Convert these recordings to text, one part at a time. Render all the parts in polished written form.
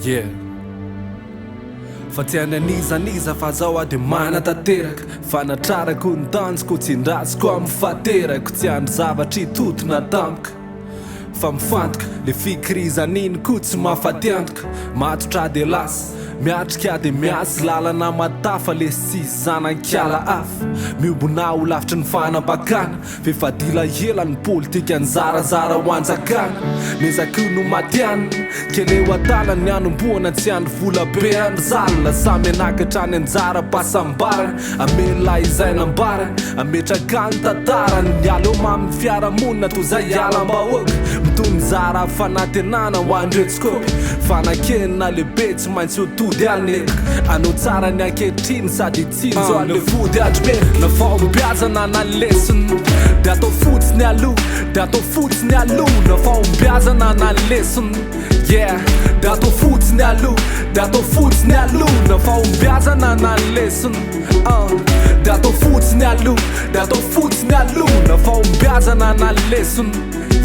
Yeah. Fa tsy ananizaniza fa zao a de manatanteraka fanatrarako ny tanjoko tsy indraziko amin'ny faterako tsy andry zavatra hitotona tampoka fa mifantoka le fikirizan'iny ko tsy mahafatiantoka matotra de lasa miatrika de miasy lalana matafa le sisy zanan-kiala hafa miobona ho lavitry ny fanambakana fefadila ela ny politika ny zarazara ho anjakana mezako no matianina keleo atalana ny anomboana tsy andro vola be andry zalina samy anakatra ny anjara pasambarana amela izay nambarana ametraka ny tantarany mialo mamy fiaramonina toy zay alam-bahoaka mitony zara fanantenana ho andretsikopy fanakenina lehibe tsy maintsy hotody alneka anao tsara ny ankehitriny sady tsinjo ale vody atromeka na fahombiazana na lesona de atao fotsiny aloha de atao fotsiny aloha na fahombiazana na lesona yeah de atao fotsiny aloha de atao fotsiny aloha na fahombiazana na lesona de atao fotsiny aloha de atao fotsiny aloha na fahombiazana na lesona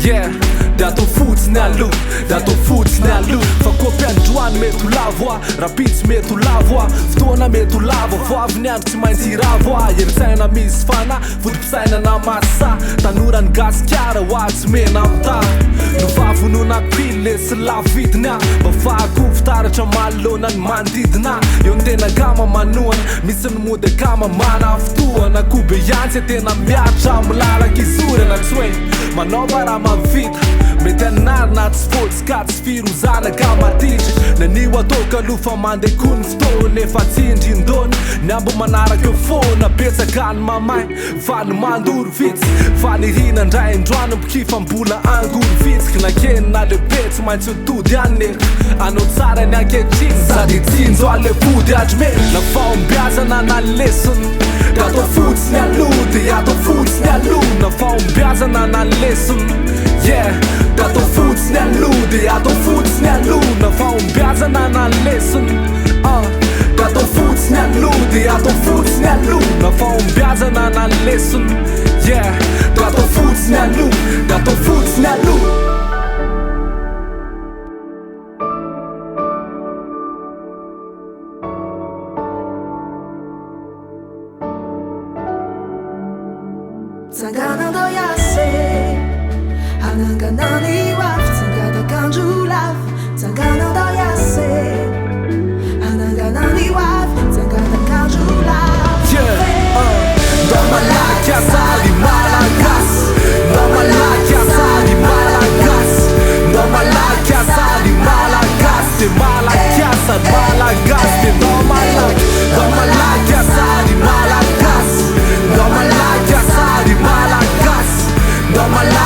yeah de atao fotsiny aloha de atao fotsiny aloha fa kopy androany mety ho lavo a rapitsy mety ho lavo a fotoana mety ho lavo vo avy ny andro tsy maintsy iravo a eritsaina misy fana fodim-pisaina na masa tanora ny gasikara ho azy mena amita no vavonona pile sy lavidiny a mba fahako fitaratra malona ny manodidina eo ny tena kama manoana misy ny mody kama mana fotoana kobe iantsy tena miatra amin'ny lalaka isorana tsy hoe manaova raha mavita mety anarina tsy fotsy ka tsy firozana ka matitry nanio ataoko aloha fa mandeha ko ny fotoana efa tsindrindona ny ambo manaraka eo foana betsaka ny mamay fa ny mandoro vitsy fa ny hinandray androany mbokifa mbola angory vitsiky na kenina lehibe tsy maintsy hotody aneka anao tsara ny ankehitriny sady tsinjo ale vody atromeka na fahombiazana na lesona de atao fotsiny aloha de atao fotsiny aloha na fahombiazana na lesona yeah de atao fotsiny aloha de atao fotsiny aloha na fahombiazana na lesona de atao fotsiny aloha de atao fotsiny aloha na fahombiazana na lesona yeah de atao fotsiny aloha de atao fotsiny aloha Tsangana do yase Hananganani waf Tsangana kanju laf Tsangana do yase Hananganani waf Tsangana kanju laf Domalakia sali malakas Domalakia sali malakas Domalakia sali malakas Te malakia sali malakas Te Domalakia sali malakas Domalakia sali malakas Domalakia